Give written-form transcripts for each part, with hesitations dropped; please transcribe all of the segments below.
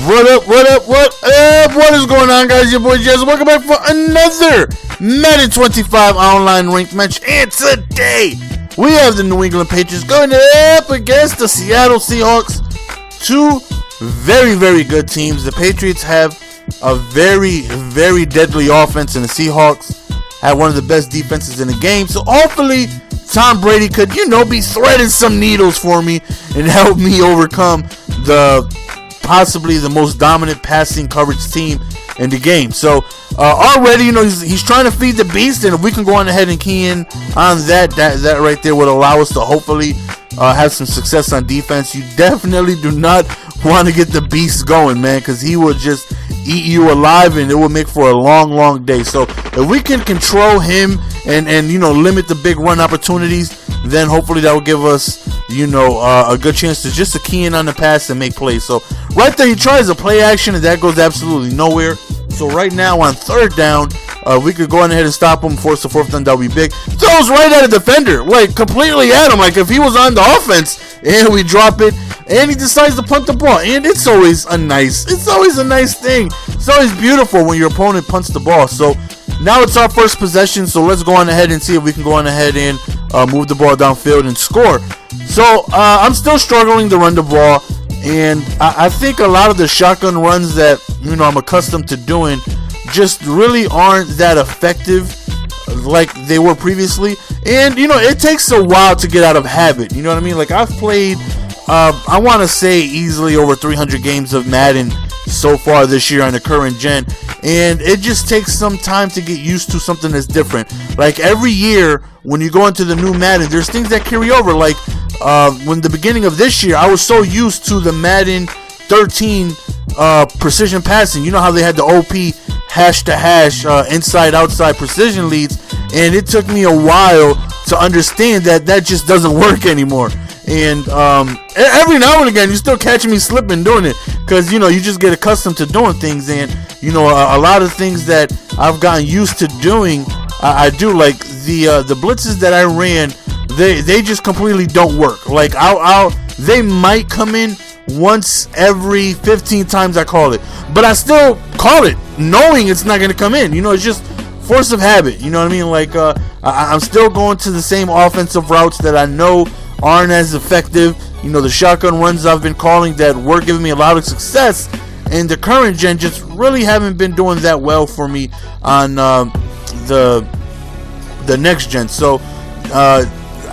What is going on, guys? Your boy Jez. Welcome back for another Madden 25 online ranked match. And today, we have the New England Patriots going up against the Seattle Seahawks. Two very, very good teams. The Patriots have a very, very deadly offense, and the Seahawks have one of the best defenses in the game. So hopefully, Tom Brady could, be threading some needles for me and help me overcome possibly the most dominant passing coverage team in the game. So already, he's trying to feed the beast, and if we can go on ahead and key in on that right there would allow us to hopefully have some success on defense. You definitely do not want to get the beast going, man, because he will just eat you alive, and it will make for a long day. So if we can control him and limit the big run opportunities, then hopefully that will give us a good chance to key in on the pass and make plays. So right there, he tries a play action, and that goes absolutely nowhere. So right now on third down, we could go on ahead and stop him, force the fourth down. That would be big. Throws right at a defender, like completely at him, like if he was on the offense, and we drop it, and he decides to punt the ball. And it's always a nice thing. It's always beautiful when your opponent punts the ball. So now it's our first possession, so let's go on ahead and see if we can go on ahead and move the ball downfield and score. So I'm still struggling to run the ball, and I think a lot of the shotgun runs that I'm accustomed to doing just really aren't that effective like they were previously. And it takes a while to get out of habit. You know what I mean? Like, I've played I want to say easily over 300 games of Madden so far this year on the current gen, and it just takes some time to get used to something that's different. Like, every year when you go into the new Madden, there's things that carry over. Like when the beginning of this year, I was so used to the Madden 13 precision passing. You know how they had the OP hash to hash inside outside precision leads, and it took me a while to understand that just doesn't work anymore. And every now and again, you're still catching me slipping doing it, because you just get accustomed to doing things, and a lot of things that I've gotten used to doing, I do. Like the blitzes that I ran, they just completely don't work. Like they might come in once every 15 times I call it, but I still call it knowing it's not going to come in. It's just force of habit. You know what I mean? Like I'm still going to the same offensive routes that I know aren't as effective. The shotgun runs I've been calling that were giving me a lot of success in the current gen just really haven't been doing that well for me on the next gen. So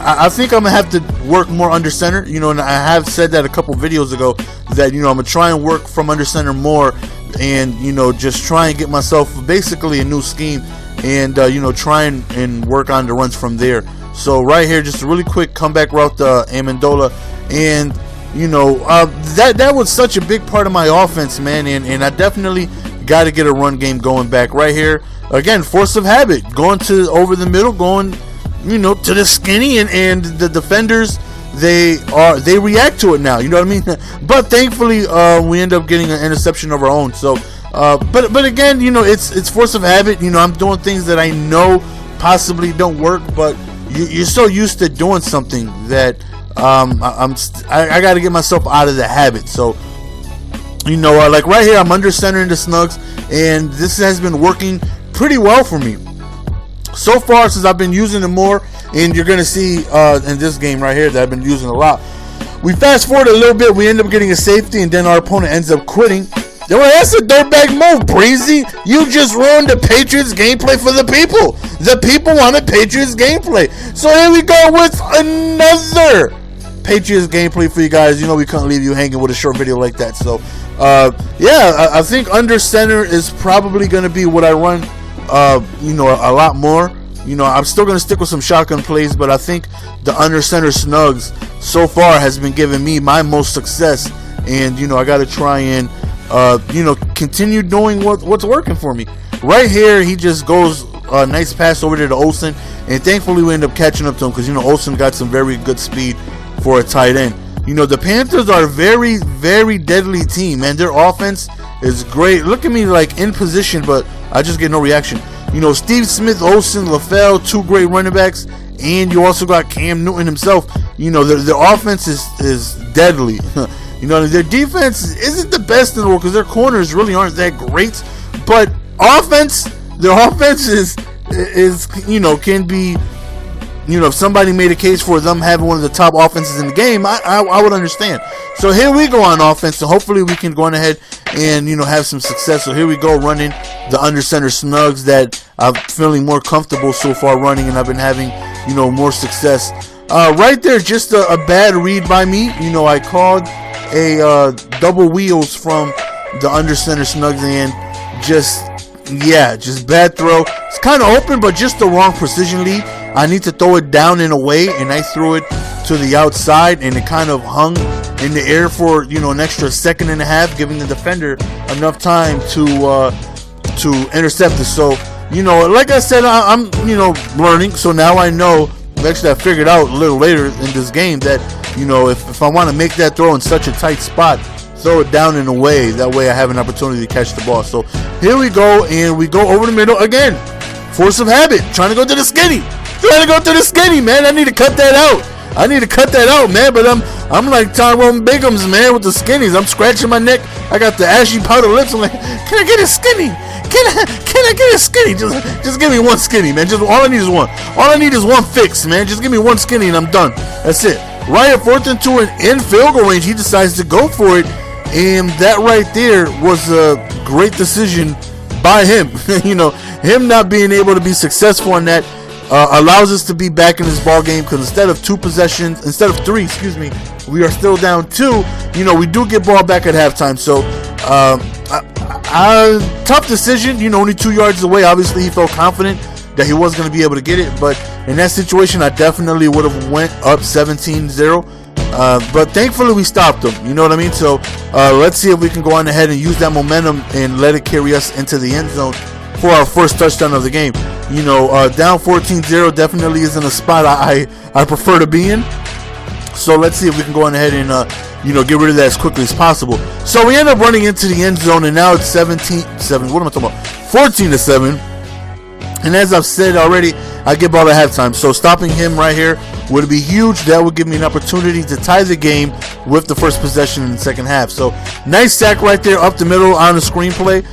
I think I'm gonna have to work more under center. And I have said that a couple videos ago that I'm gonna try and work from under center more, and just try and get myself basically a new scheme, and try and work on the runs from there. So right here, just a really quick comeback route to Amendola, and that was such a big part of my offense, man, and I definitely got to get a run game going back. Right here, again, force of habit, going to over the middle, going to the skinny, and the defenders, they react to it now. You know what I mean? But thankfully, we end up getting an interception of our own. So, but again, it's force of habit. I'm doing things that I know possibly don't work, but you're so used to doing something that I got to get myself out of the habit. So, like right here, I'm under center in the snugs, and this has been working pretty well for me so far since I've been using it more. And you're going to see in this game right here that I've been using a lot. We fast forward a little bit, we end up getting a safety, and then our opponent ends up quitting. That's a dirtbag move, Breezy. You just ruined the Patriots gameplay for the people. The people wanted Patriots gameplay. So here we go with another Patriots gameplay for you guys. We couldn't leave you hanging with a short video like that. So, I think under center is probably going to be what I run, a lot more. I'm still going to stick with some shotgun plays, but I think the under center snugs so far has been giving me my most success. And, I got to try and continue doing what's working for me. Right here, he just goes a nice pass over there to Olsen, and thankfully we end up catching up to him, because Olsen got some very good speed for a tight end. The Panthers are a very, very deadly team, man. Their offense is great. Look at me, like, in position, but I just get no reaction. Steve Smith, Olsen, LaFell, two great running backs, and you also got Cam Newton himself. Their offense is deadly. You know, their defense isn't the best in the world because their corners really aren't that great. But their offense is can be, if somebody made a case for them having one of the top offenses in the game, I would understand. So here we go on offense. So hopefully we can go on ahead and, have some success. So here we go running the under center snugs that I'm feeling more comfortable so far running, and I've been having, more success. Right there, just a bad read by me. I called a double wheels from the under center snugs, and just bad throw. It's kind of open, but just the wrong precision lead. I need to throw it down and away, and I threw it to the outside, and it kind of hung in the air for an extra second and a half, giving the defender enough time to intercept it. So like I said, I'm learning. So now I know. Actually, I figured out a little later in this game that if I want to make that throw in such a tight spot, throw it down and away. That way I have an opportunity to catch the ball. So here we go, and we go over the middle again. Force of habit, trying to go to the skinny. Man. I need to cut that out. Man. But I'm like Tyrone Biggums, man, with the skinnies. I'm scratching my neck. I got the ashy powder lips. I'm like, can I get a skinny? Can I get a skinny? Just give me one skinny, man. Just all I need is one. All I need is one fix, man. Just give me one skinny and I'm done. That's it. Right at 4th and 2 and in field goal range, he decides to go for it, and that right there was a great decision by him. Him not being able to be successful in that allows us to be back in this ball game, because instead of 3, we are still down 2. We do get ball back at halftime. So tough decision. Only 2 yards away. Obviously, he felt confident that he was going to be able to get it, but in that situation, I definitely would have went up 17-0. But thankfully, we stopped him. You know what I mean? So let's see if we can go on ahead and use that momentum and let it carry us into the end zone for our first touchdown of the game. Down 14-0 definitely isn't a spot I prefer to be in. So let's see if we can go on ahead and get rid of that as quickly as possible. So we end up running into the end zone, and now it's 17-7. What am I talking about? 14-7. And as I've said already, I get ball at halftime. So stopping him right here would be huge. That would give me an opportunity to tie the game with the first possession in the second half. So nice sack right there up the middle on the screenplay.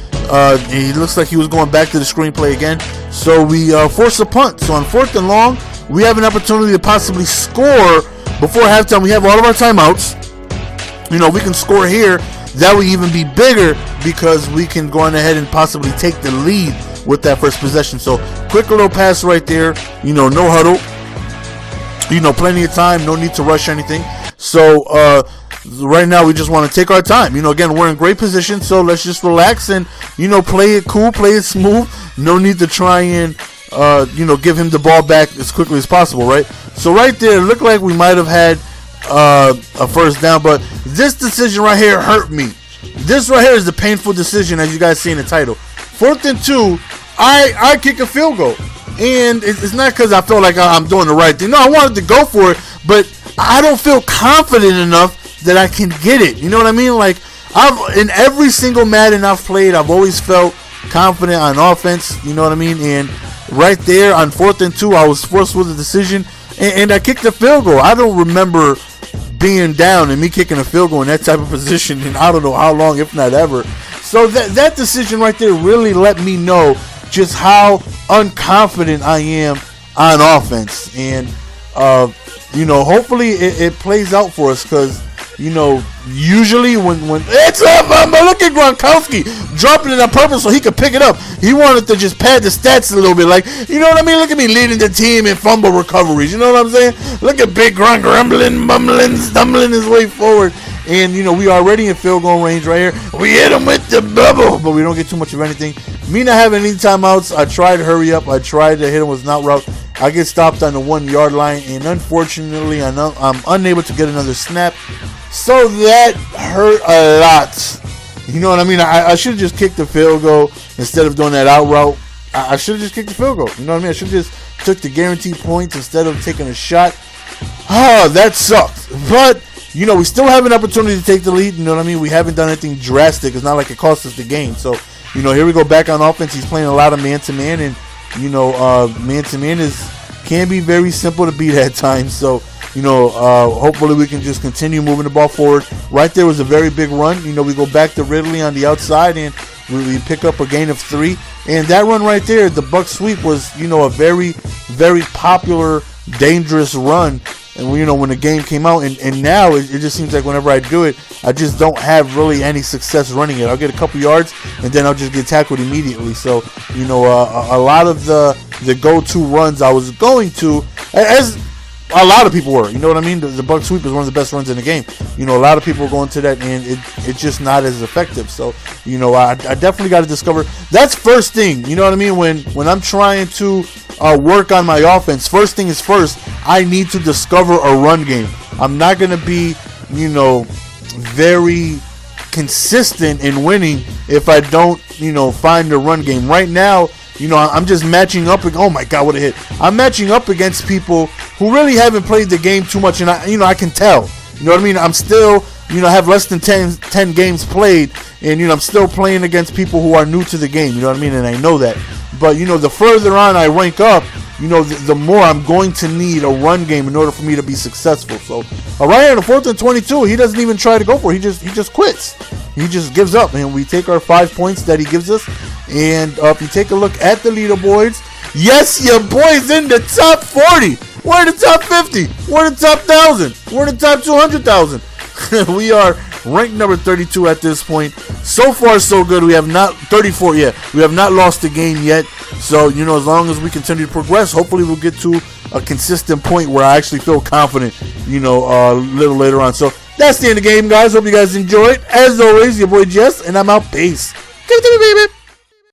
He looks like he was going back to the screenplay again. So we force a punt. So on 4th and long, we have an opportunity to possibly score before halftime. We have all of our timeouts. We can score here. That would even be bigger because we can go on ahead and possibly take the lead with that first possession. So quick little pass right there. No huddle. Plenty of time. No need to rush anything. So right now we just want to take our time. Again, we're in great position. So let's just relax and play it cool, play it smooth. No need to try and give him the ball back as quickly as possible, right? So right there, it looked like we might have had a first down, but this decision right here hurt me. This right here is the painful decision, as you guys see in the title. 4th and 2, I kick a field goal, and it's not because I feel like I'm doing the right thing. No, I wanted to go for it, but I don't feel confident enough that I can get it. You know what I mean? Like, in every single Madden I've played, I've always felt confident on offense. You know what I mean? And right there on 4th and 2, I was forced with a decision, and I kicked the field goal. I don't remember being down and me kicking a field goal in that type of position in I don't know how long, if not ever. So that decision right there really let me know just how unconfident I am on offense. And hopefully it plays out for us, because usually when it's up, look at Gronkowski dropping it on purpose so he could pick it up. He wanted to just pad the stats a little bit, like, you know what I mean? Look at me leading the team in fumble recoveries. You know what I'm saying? Look at Big Gronk rumbling, bumbling, stumbling his way forward. And we are already in field goal range right here. We hit him with the bubble, but we don't get too much of anything. Me not having any timeouts, I tried to hurt up. I tried to hit him with an out route. I get stopped on the 1 yard line, and unfortunately, I'm unable to get another snap. So that hurt a lot. You know what I mean? I should have just kicked the field goal instead of doing that out route. I should have just kicked the field goal. You know what I mean? I should have just took the guaranteed points instead of taking a shot. That sucked. But we still have an opportunity to take the lead. You know what I mean? We haven't done anything drastic. It's not like it cost us the game. So, here we go back on offense. He's playing a lot of man-to-man, and man-to-man can be very simple to beat at times. So hopefully we can just continue moving the ball forward. Right there was a very big run. We go back to Ridley on the outside, and we pick up a gain of 3. And that run right there, the Buck sweep, was, a very, very popular, dangerous run. And, when the game came out, and now it just seems like whenever I do it, I just don't have really any success running it. I'll get a couple yards, and then I'll just get tackled immediately. So, a lot of the go-to runs I was going to, as a lot of people were, you know what I mean? The Buck sweep is one of the best runs in the game. A lot of people are going to that, and it's just not as effective. So, I definitely got to discover. That's first thing, you know what I mean? When I'm trying to work on my offense, first thing is first, I need to discover a run game. I'm not going to be, very consistent in winning if I don't, find a run game. Right now, I'm just matching up. Oh my God, what a hit! I'm matching up against people who really haven't played the game too much, and I can tell. You know what I mean? I'm still, have less than 10 games played, and I'm still playing against people who are new to the game. You know what I mean? And I know that. But the further on I rank up, the more I'm going to need a run game in order for me to be successful. So, right here on the 4th and 22, he doesn't even try to go for it. He just quits. He just gives up, and we take our 5 points that he gives us. And if you take a look at the leaderboards, yes, your boy's in the top 40. We're in the top 50. We're in the top 1,000. We're in the top 200,000. We are ranked number 32 at this point. So far, so good. We have not 34 yet. We have not lost the game yet. So, as long as we continue to progress, hopefully we'll get to a consistent point where I actually feel confident, a little later on. So that's the end of the game, guys. Hope you guys enjoyed. As always, your boy Jess, and I'm out. Peace. Give it to me, baby.